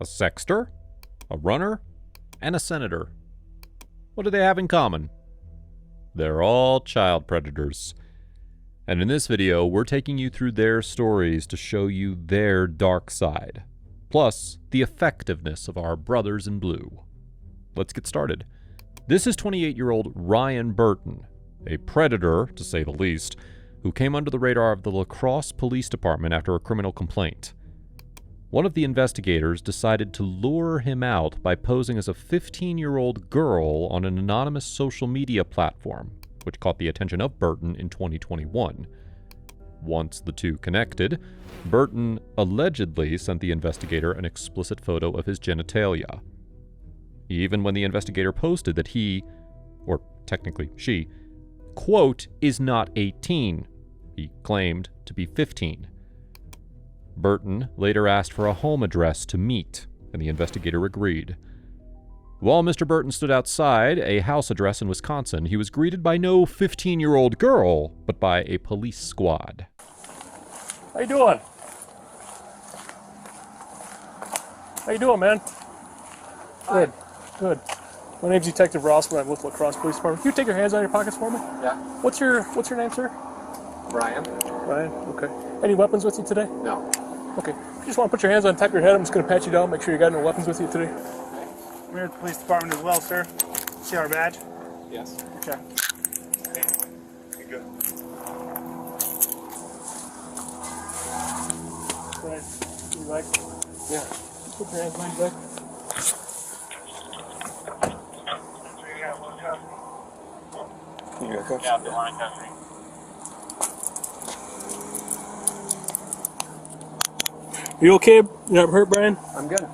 a sexter, a runner, and a senator. What do they have in common? They're all child predators. And in this video, we're taking you through their stories to show you their dark side, plus the effectiveness of our brothers in blue. Let's get started. This is 28-year-old Ryan Burton, a predator, to say the least, who came under the radar of the La Crosse Police Department after a criminal complaint. One of the investigators decided to lure him out by posing as a 15-year-old girl on an anonymous social media platform, which caught the attention of Burton in 2021. Once the two connected, Burton allegedly sent the investigator an explicit photo of his genitalia. Even when the investigator posted that he, or technically she, quote, is not 18, he claimed to be 15. Burton later asked for a home address to meet, and the investigator agreed. While Mr. Burton stood outside a house address in Wisconsin, he was greeted by no 15-year-old girl, but by a police squad. How you doing? How you doing, man? Good, good. My name's Detective Rossman. I'm with La Crosse Police Department. Can you take your hands out of your pockets for me? Yeah. What's your name, sir? Ryan. Ryan, okay. Any weapons with you today? No. Okay. You just want to put your hands on top of your head. I'm just going to pat you down, make sure you got no weapons with you today. I'm here at the police department as well, sir. See our badge? Yes. Okay. You're good. Right. You like? Yeah. Put your hands behind your back. You got cuffs? Yeah, the line country. You okay? You not hurt, Brian? I'm good.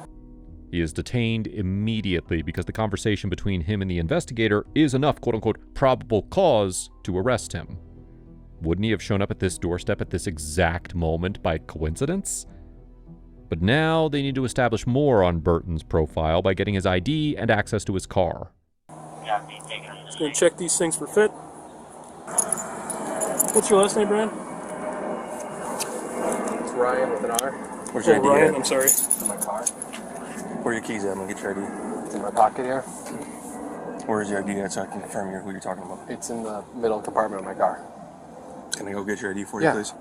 He is detained immediately because the conversation between him and the investigator is enough, quote-unquote, probable cause to arrest him. Wouldn't he have shown up at this doorstep at this exact moment by coincidence? But now they need to establish more on Burton's profile by getting his ID and access to his car. Just going to check these things for fit. What's your last name, Brian? It's Ryan with an R. Where's your ID Ryan, at? I'm sorry. In my car. Where are your keys at? I'm gonna get your ID. It's in my pocket here. Where's your ID at so I can confirm who you're talking about? It's in the middle compartment of my car. Can I go get your ID for Yeah. you, please?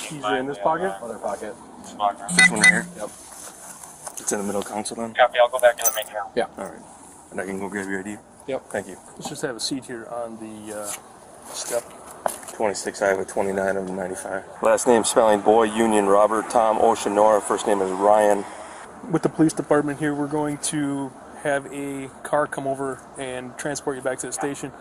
Keys are in this pocket? Other pocket. This one right here? Yep. It's in the middle console then? Copy, I'll go back in the main room. Yeah. Alright. And I can go grab your ID? Yep. Thank you. Let's just have a seat here on the step. 26 Iowa 29 of 95. Last name spelling Boy, Union, Robert, Tom, Ocean, Nora. First name is Ryan. With the police department here, we're going to have a car come over and transport you back to the station.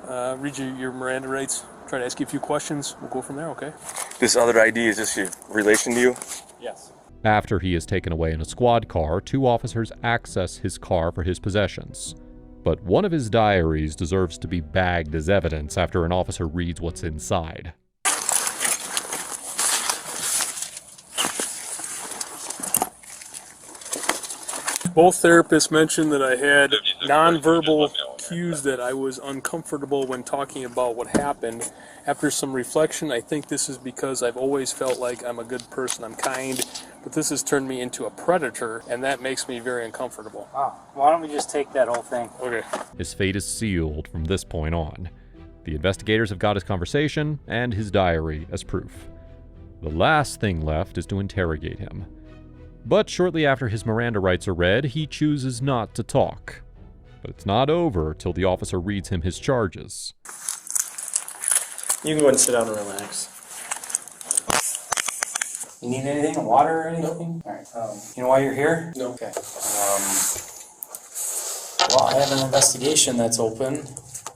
Read you your Miranda rights. Try to ask you a few questions. We'll go from there, okay? This other ID, is this your relation to you? Yes. After he is taken away in a squad car, two officers access his car for his possessions. But one of his diaries deserves to be bagged as evidence after an officer reads what's inside. Both therapists mentioned that I had nonverbal cues that I was uncomfortable when talking about what happened. After some reflection, I think this is because I've always felt like I'm a good person, I'm kind, but this has turned me into a predator, and that makes me very uncomfortable. Oh, why don't we just take that whole thing? Okay. His fate is sealed from this point on. The investigators have got his conversation and his diary as proof. The last thing left is to interrogate him. But shortly after his Miranda rights are read, he chooses not to talk. But it's not over till the officer reads him his charges. You can go ahead and sit down and relax. You need anything? Water or anything? No. Alright. You know why you're here? No. Okay. Well, I have an investigation that's open,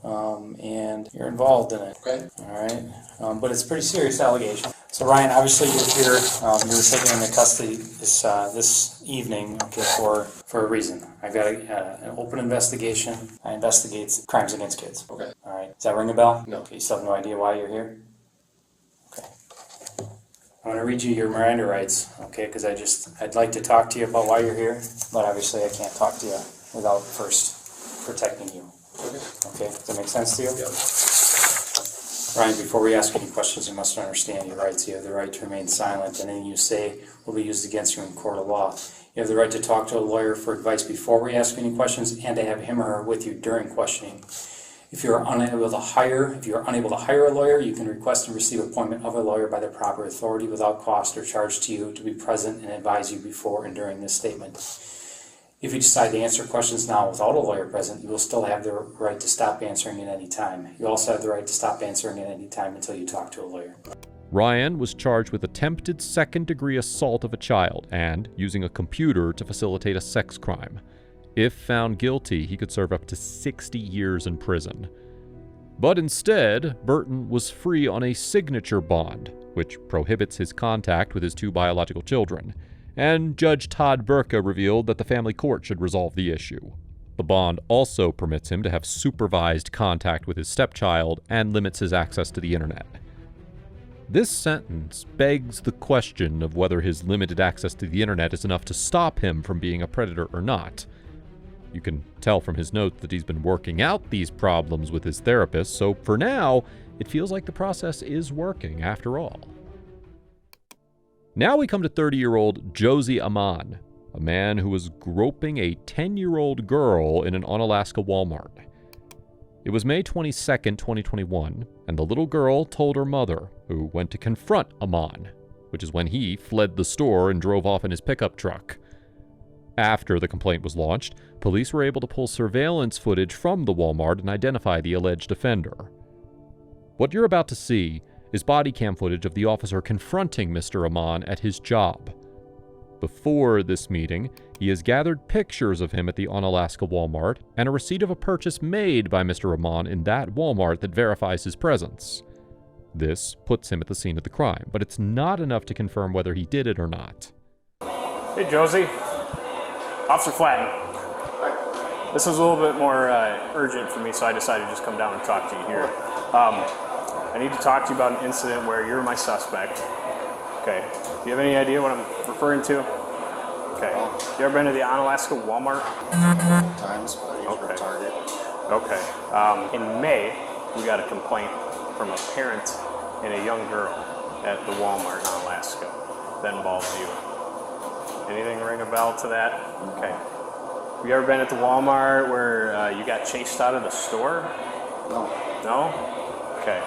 and you're involved in it. Okay. Alright. But it's a pretty serious allegation. So Ryan, obviously you're here. You were taken into custody this evening, okay, for a reason. I've got an open investigation. I investigate crimes against kids. Okay. All right. Does that ring a bell? No. Okay. You still have no idea why you're here. Okay. I'm gonna read you your Miranda rights, okay? Because I'd like to talk to you about why you're here, but obviously I can't talk to you without first protecting you. Okay. Okay. Does that make sense to you? Yep. Ryan, before we ask any questions, you must understand your rights. You have the right to remain silent, and anything you say will be used against you in court of law. You have the right to talk to a lawyer for advice before we ask any questions and to have him or her with you during questioning. If you are unable to hire a lawyer, you can request and receive appointment of a lawyer by the proper authority without cost or charge to you to be present and advise you before and during this statement. If you decide to answer questions now without a lawyer present, you will still have the right to stop answering at any time. You also have the right to stop answering at any time until you talk to a lawyer. Ryan was charged with attempted second-degree assault of a child and using a computer to facilitate a sex crime. If found guilty, he could serve up to 60 years in prison. But instead, Burton was free on a signature bond, which prohibits his contact with his 2 biological children, and Judge Todd Burka revealed that the family court should resolve the issue. The bond also permits him to have supervised contact with his stepchild and limits his access to the internet. This sentence begs the question of whether his limited access to the internet is enough to stop him from being a predator or not. You can tell from his notes that he's been working out these problems with his therapist, so for now, it feels like the process is working after all. Now we come to 30-year-old Josie Amon, a man who was groping a 10-year-old girl in an Onalaska Walmart. It was May 22nd, 2021, and the little girl told her mother, who went to confront Amon, which is when he fled the store and drove off in his pickup truck. After the complaint was launched, police were able to pull surveillance footage from the Walmart and identify the alleged offender. What you're about to see is body cam footage of the officer confronting Mr. Amon at his job. Before this meeting, he has gathered pictures of him at the Onalaska Walmart and a receipt of a purchase made by Mr. Amon in that Walmart that verifies his presence. This puts him at the scene of the crime, but it's not enough to confirm whether he did it or not. Hey, Josie. Officer Flatton. This is a little bit more urgent for me, so I decided to just come down and talk to you here. I need to talk to you about an incident where you're my suspect. Okay. Do you have any idea what I'm referring to? Okay. You ever been to the Onalaska Walmart? Times, but I usually Target. Okay. In May, we got a complaint from a parent and a young girl at the Walmart in Onalaska that involves you. Anything ring a bell to that? Okay. Have you ever been at the Walmart where you got chased out of the store? No. No? Okay.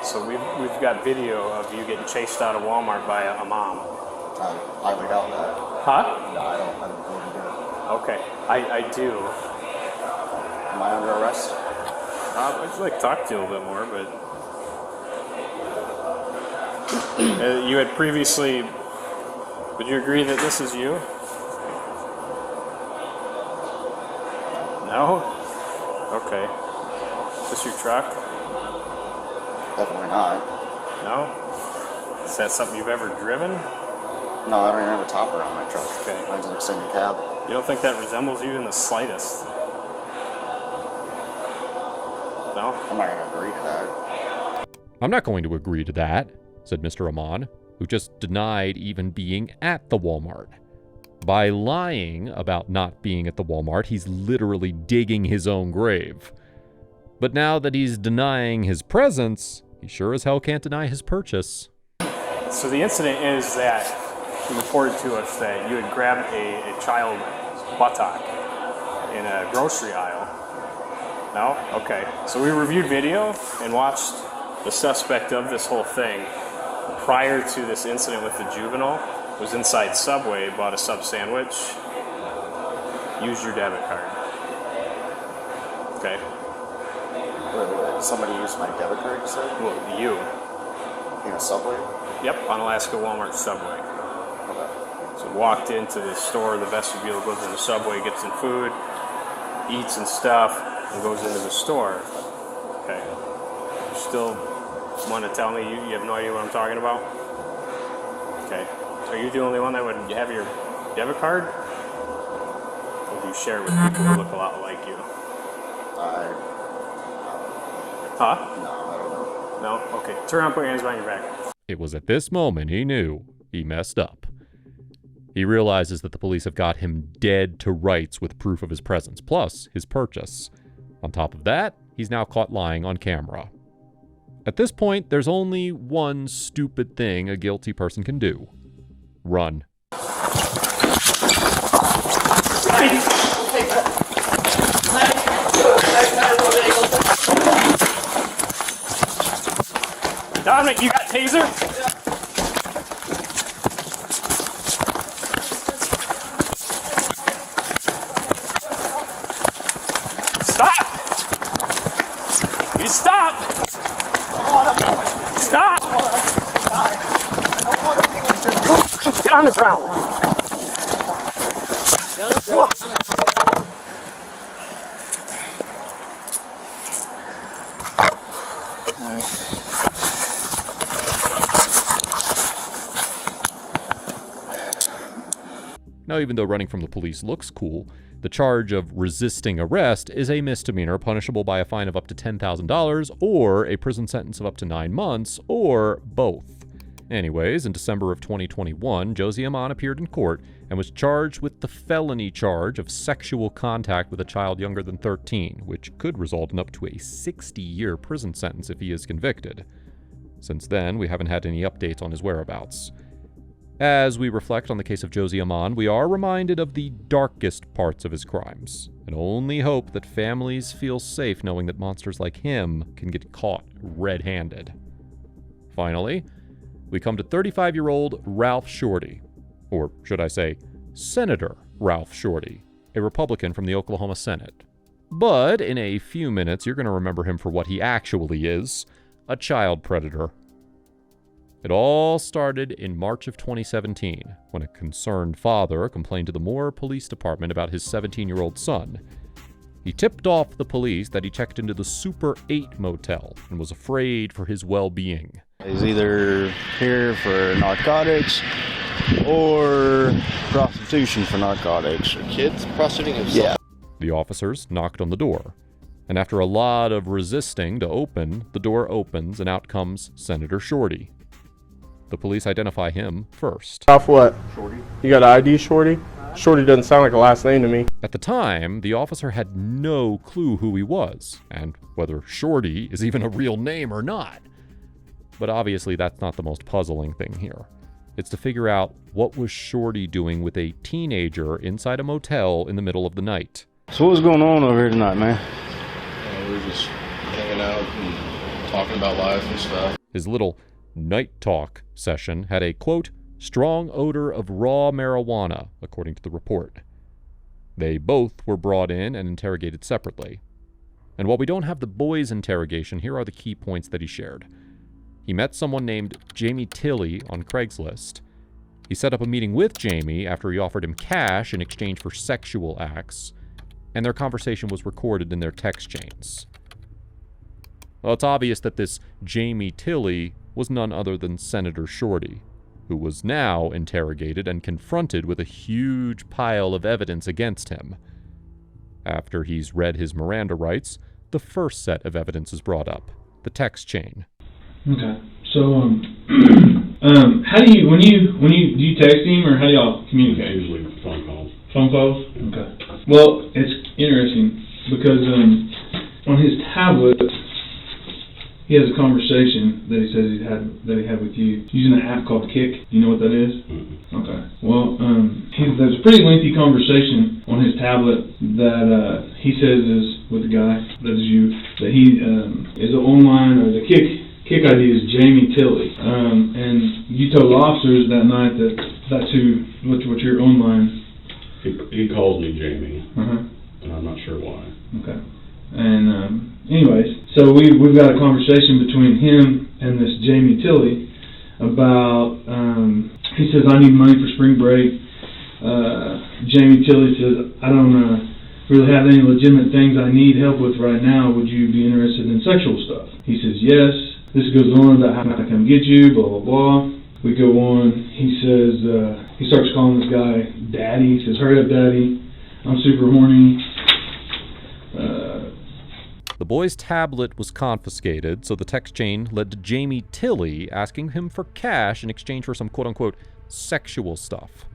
So we've got video of you getting chased out of Walmart by a mom. I highly doubt that. Huh? No, I don't believe you. Okay. I do. Am I under arrest? I'd just like to talk to you a little bit more, but you had previously. Would you agree that this is you? No? Okay. Is this your truck? Definitely not. No? Is that something you've ever driven? No, I don't even have a topper on my truck. Okay. Mine's an extended cab. You don't think that resembles you in the slightest? No? I'm not going to agree to that. I'm not going to agree to that, said Mr. Amon, who just denied even being at the Walmart. By lying about not being at the Walmart, he's literally digging his own grave. But now that he's denying his presence, he sure as hell can't deny his purchase. So the incident is that you reported to us that you had grabbed a child's buttock in a grocery aisle. No? Okay. So we reviewed video and watched the suspect of this whole thing prior to this incident with the juvenile was inside Subway, bought a sub sandwich, used your debit card. Okay. Wait. Somebody used my debit card, you said? Well, you. In a Subway? Yep, Onalaska Walmart Subway. Okay. So walked into the store, the vestibule, goes into the Subway, gets some food, eats and stuff, and goes into the store. Okay. You still want to tell me you have no idea what I'm talking about? Okay. So are you the only one that would have your debit card? Or do you share it with people who look a lot like you? Huh? No, I don't know. No? Okay. Turn around, put your hands behind your back. It was at this moment he knew he messed up. He realizes that the police have got him dead to rights with proof of his presence, plus his purchase. On top of that, he's now caught lying on camera. At this point, there's only one stupid thing a guilty person can do. Run. Dominic, you got taser? Stop! You stop! Stop! Get on the ground! Now, even though running from the police looks cool, the charge of resisting arrest is a misdemeanor punishable by a fine of up to $10,000 or a prison sentence of up to 9 months, or both. Anyways, in December of 2021, Josie Amon appeared in court and was charged with the felony charge of sexual contact with a child younger than 13, which could result in up to a 60-year prison sentence if he is convicted. Since then, we haven't had any updates on his whereabouts. As we reflect on the case of Josie Amon, we are reminded of the darkest parts of his crimes, and only hope that families feel safe knowing that monsters like him can get caught red-handed. Finally, we come to 35-year-old Ralph Shorty, or should I say, Senator Ralph Shorty, a Republican from the Oklahoma Senate. But in a few minutes, you're going to remember him for what he actually is, a child predator. It all started in March of 2017, when a concerned father complained to the Moore Police Department about his 17-year-old son. He tipped off the police that he checked into the Super 8 motel and was afraid for his well-being. He's either here for narcotics or prostitution for narcotics. Kids prostituting himself? Yeah. The officers knocked on the door, and after a lot of resisting to open, the door opens and out comes Senator Shorty. The police identify him first. Off what? Shorty. You got an ID, Shorty? Shorty doesn't sound like a last name to me. At the time, the officer had no clue who he was, and whether Shorty is even a real name or not. But obviously that's not the most puzzling thing here. It's to figure out what was Shorty doing with a teenager inside a motel in the middle of the night. So what's going on over here tonight, man? We're just hanging out and talking about life and stuff. His little night talk session had a, quote, strong odor of raw marijuana, according to the report. They both were brought in and interrogated separately. And while we don't have the boys' interrogation, here are the key points that he shared. He met someone named Jamie Tilley on Craigslist. He set up a meeting with Jamie after he offered him cash in exchange for sexual acts, and their conversation was recorded in their text chains. Well, it's obvious that this Jamie Tilley was none other than Senator Shorty, who was now interrogated and confronted with a huge pile of evidence against him. After he's read his Miranda rights, the first set of evidence is brought up, the text chain. Okay, so how do you do you text him or how do y'all communicate? Usually phone calls. Phone calls? Okay. Well, it's interesting because on his tablet he has a conversation that he says he had with you using an app called Kik. Do you know what that is? Mm-hmm. Okay. Well, there's a pretty lengthy conversation on his tablet that he says is with the guy that is you, that he is online, or the Kik ID is Jamie Tilley. And you told the officers that night that that's what your online. He calls me Jamie, Uh-huh. and I'm not sure why. Okay. And anyways, so we've got a conversation between him and this Jamie Tilley about, he says, I need money for spring break. Jamie Tilley says, I don't really have any legitimate things I need help with right now. Would you be interested in sexual stuff? He says, yes. This goes on about how can I come get you, blah, blah, blah. We go on. He says, he starts calling this guy Daddy. He says, hurry up, Daddy. I'm super horny. The boy's tablet was confiscated, so the text chain led to Jamie Tilley asking him for cash in exchange for some quote-unquote sexual stuff.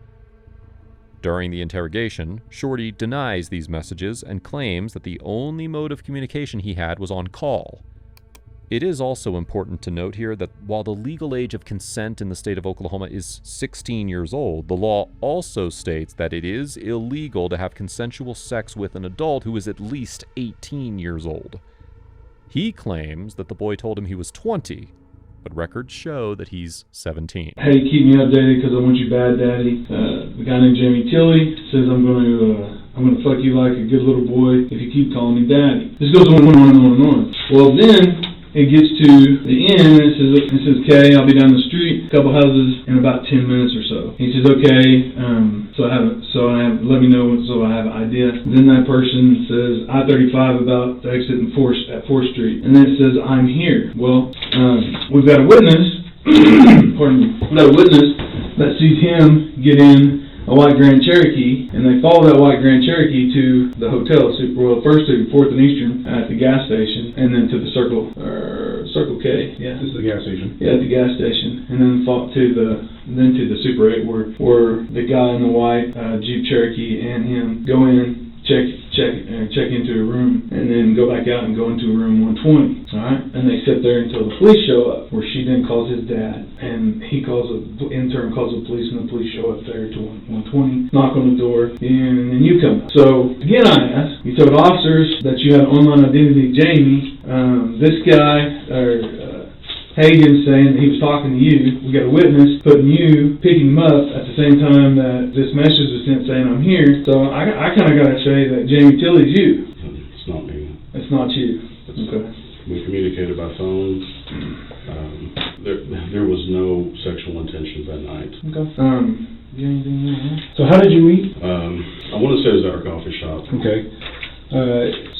During the interrogation, Shorty denies these messages and claims that the only mode of communication he had was on call. It is also important to note here that while the legal age of consent in the state of Oklahoma is 16 years old, the law also states that it is illegal to have consensual sex with an adult who is at least 18 years old. He claims that the boy told him he was 20, but records show that he's 17. Hey, keep me updated because I want you bad, Daddy. The guy named Jamie Tilley says I'm gonna fuck you like a good little boy if you keep calling me Daddy. This goes on and on and on and on. Well, then it gets to the end, and it says, okay, I'll be down the street, a couple houses, in about 10 minutes or so. He says, okay, let me know so I have an idea. Then that person says, I-35 about to exit at 4th Street. And then it says, I'm here. Well, we've got a witness, pardon me, we've got a witness that sees him get in a white Grand Cherokee, and they follow that white Grand Cherokee to the hotel, first to 4th and Eastern at the gas station, and then to the Circle K. Yeah, This is the gas station. yeah, at the gas station, and then to the Super 8 where the guy in the white Jeep Cherokee and him go in, check into a room, and then go back out and go into room 120. All right, and they sit there until the police show up. Where she then calls his dad, and the intern calls the police, and the police show up there to 120, knock on the door, and then you come. So again, I ask. You told officers that you had an online identity, Jamie. This guy Hagen saying that he was talking to you. We got a witness picking him up at the same time that this message was sent saying I'm here. So I kind of got to say that Jamie Tilley's you. It's not me. It's not you. Okay. We communicated by phone. There was no sexual intentions that night. Okay. You got anything else? So how did you meet? I want to say it was at our coffee shop. Okay.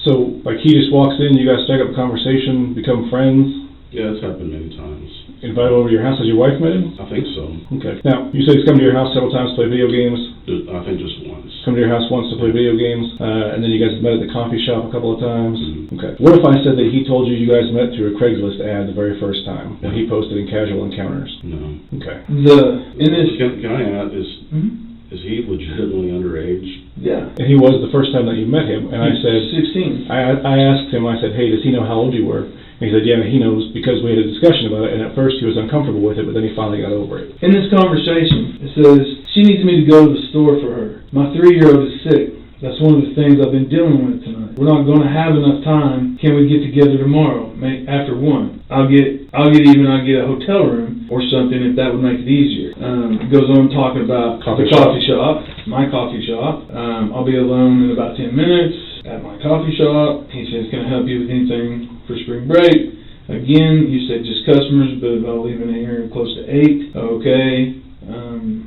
So like he just walks in, you guys strike up a conversation, become friends. Yeah, it's happened many times. Invite over to your house. Has your wife met him? I think so. Okay. Now, you said he's come to your house several times to play video games. I think just once. Come to your house once to play video games, and then you guys met at the coffee shop a couple of times. Mm-hmm. Okay. What if I said that he told you guys met through a Craigslist ad the very first time when he posted in Casual Encounters? No. Okay. Can I add, is he legitimately underage? Yeah. And he was the first time that you met him, and I said 16. I asked him. I said, hey, does he know how old you were? And he said, yeah, he knows because we had a discussion about it, and at first he was uncomfortable with it, but then he finally got over it. In this conversation, it says, she needs me to go to the store for her. My 3-year-old is sick. That's one of the things I've been dealing with tonight. We're not going to have enough time. Can we get together tomorrow, after 1? I'll get a hotel room or something if that would make it easier. It goes on talking about the coffee shop, my coffee shop. I'll be alone in about 10 minutes at my coffee shop. He says, can I help you with anything for spring break? Again, you said just customers, but I'll leave in here close to 8. Okay.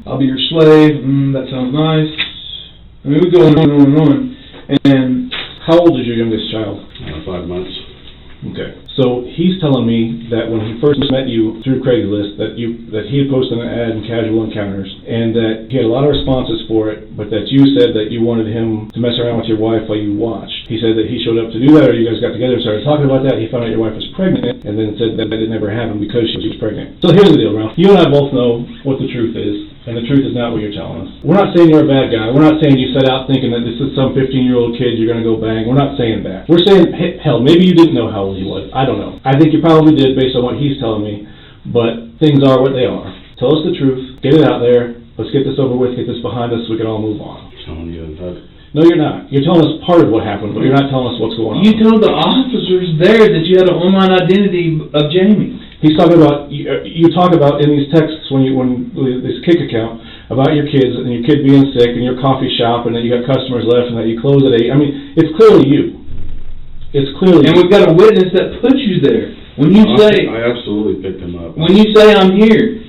I'll be your slave. That sounds nice. I mean, we go on and on and on. And how old is your youngest child? 5 months. Okay. So he's telling me that when he first met you through Craigslist, that he had posted an ad in Casual Encounters, and that he had a lot of responses for it, but that you said that you wanted him to mess around with your wife while you watched. He said that he showed up to do that, or you guys got together and started talking about that. He found out your wife was pregnant, and then said that it never happened because she was pregnant. So here's the deal, Ralph. You and I both know what the truth is, and the truth is not what you're telling us. We're not saying you're a bad guy. We're not saying you set out thinking that this is some 15-year-old kid you're going to go bang. We're not saying that. We're saying, hell, maybe you didn't know how old he was. I don't know. I think you probably did based on what he's telling me, but things are what they are. Tell us the truth. Get it out there. Let's get this over with, get this behind us so we can all move on. I'm telling you that. No, you're not. You're telling us part of what happened, but you're not telling us what's going on. You told the officers there that you had an online identity of Jamie. He's talking about, you talk about in these texts when this Kik account, about your kids and your kid being sick and your coffee shop and that you got customers left and that you close at 8. I mean, it's clearly you. It's clearly and you. we've got a witness that put you there. When you say, I absolutely picked him up. When you say I'm here,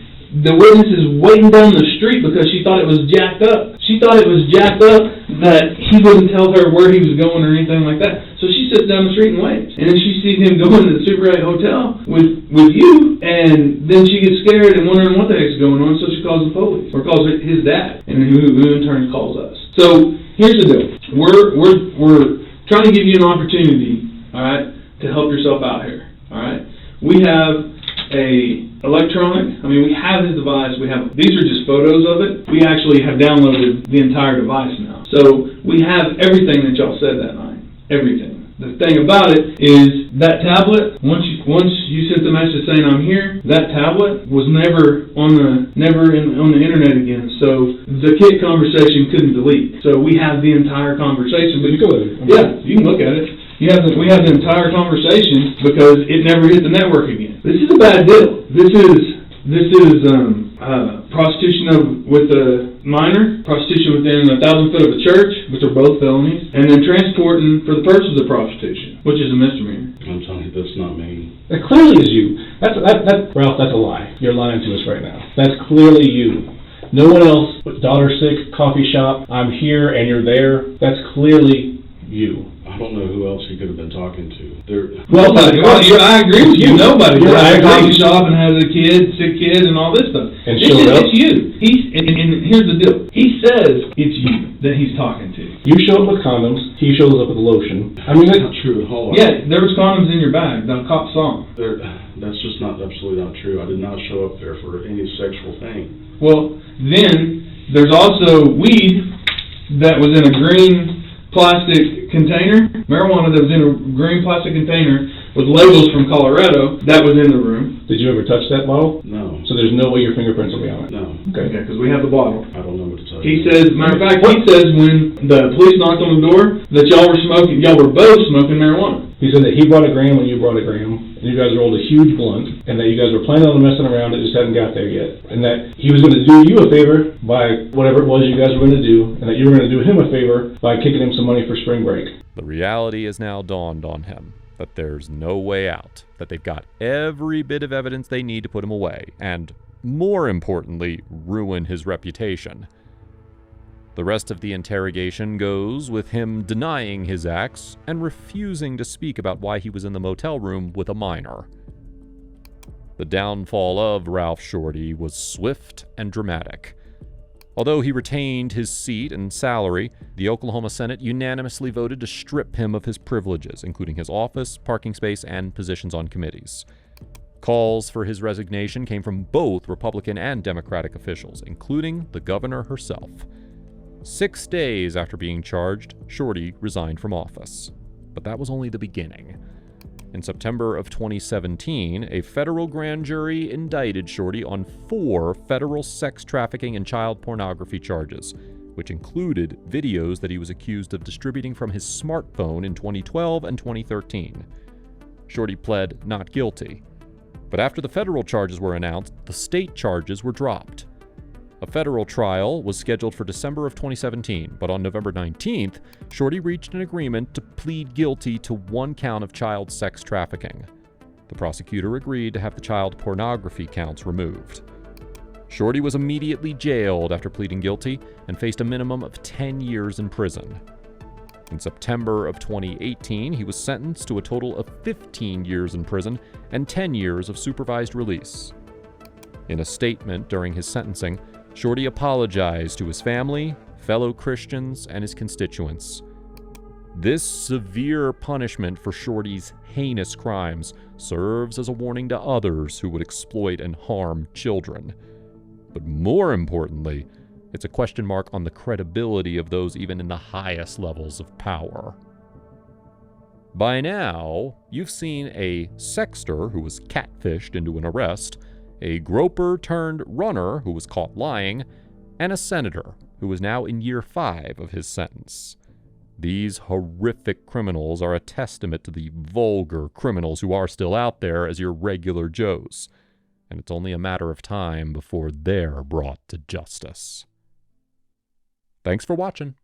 the witness is waiting down the street because she thought it was jacked up. She thought it was jacked up that he wouldn't tell her where he was going or anything like that. So she sits down the street and waits. And then she sees him going to the Super 8 hotel with you, and then she gets scared and wondering what the heck's going on, so she calls the police, or calls his dad, and who in turn calls us. So here's the deal. We're trying to give you an opportunity, all right, to help yourself out here. All right, we have we have his device. These are just photos of it. We actually have downloaded the entire device now. So we have everything that y'all said that night. Everything. The thing about it is that tablet, once you sent the message saying I'm here, that tablet was never on the internet again. So the Kik conversation couldn't delete. So we have the entire conversation. But you can you can look at it. We have the entire conversation because it never hit the network again. This is a bad deal. This is prostitution with a minor, prostitution within 1,000 foot of a church, which are both felonies, and then transporting for the purpose of prostitution, which is a misdemeanor. I'm telling you, that's not me. That clearly is you. Ralph, that's a lie. You're lying to us right now. That's clearly you. No one else but Dollar Sick Coffee Shop. I'm here and you're there. That's clearly you. I don't know who else he could have been talking to. Nobody. I agree with you. Nobody. I has a coffee agree. shop and has a kid, sick kid, and all this stuff. And showed up. It's you. And here's the deal. He says it's you that he's talking to. You show up with condoms. He shows up with lotion. I mean, That's not true at all. Yeah, there was condoms in your bag. The cop saw them. That's just not absolutely not true. I did not show up there for any sexual thing. Well, then there's also weed that was in a green plastic container, marijuana that was in a green plastic container with labels from Colorado that was in the room. Did you ever touch that bottle? No. So there's no way your fingerprints will be on it? No. Okay, because we have the bottle. I don't know what to tell He you. says, matter of fact, he says when the police knocked on the door that y'all were both smoking marijuana. He said that he brought a gram when you brought a gram, and you guys rolled a huge blunt, and that you guys were planning on messing around, it just hadn't got there yet. And that he was going to do you a favor by whatever it was you guys were going to do, and that you were going to do him a favor by kicking him some money for spring break. The reality has now dawned on him that there's no way out, that they've got every bit of evidence they need to put him away, and more importantly, ruin his reputation. The rest of the interrogation goes with him denying his acts and refusing to speak about why he was in the motel room with a minor. The downfall of Ralph Shorty was swift and dramatic. Although he retained his seat and salary, the Oklahoma Senate unanimously voted to strip him of his privileges, including his office, parking space, and positions on committees. Calls for his resignation came from both Republican and Democratic officials, including the governor herself. 6 days after being charged, Shorty resigned from office. But that was only the beginning. In September of 2017, a federal grand jury indicted Shorty on 4 federal sex trafficking and child pornography charges, which included videos that he was accused of distributing from his smartphone in 2012 and 2013. Shorty pled not guilty. But after the federal charges were announced, the state charges were dropped. A federal trial was scheduled for December of 2017, but on November 19th, Shorty reached an agreement to plead guilty to 1 count of child sex trafficking. The prosecutor agreed to have the child pornography counts removed. Shorty was immediately jailed after pleading guilty and faced a minimum of 10 years in prison. In September of 2018, he was sentenced to a total of 15 years in prison and 10 years of supervised release. In a statement during his sentencing, Shorty apologized to his family, fellow Christians, and his constituents. This severe punishment for Shorty's heinous crimes serves as a warning to others who would exploit and harm children. But more importantly, it's a question mark on the credibility of those even in the highest levels of power. By now, you've seen a sexter who was catfished into an arrest, a groper turned runner who was caught lying, and a senator who is now in year 5 of his sentence. These horrific criminals are a testament to the vulgar criminals who are still out there as your regular Joes, and it's only a matter of time before they're brought to justice. Thanks for watching.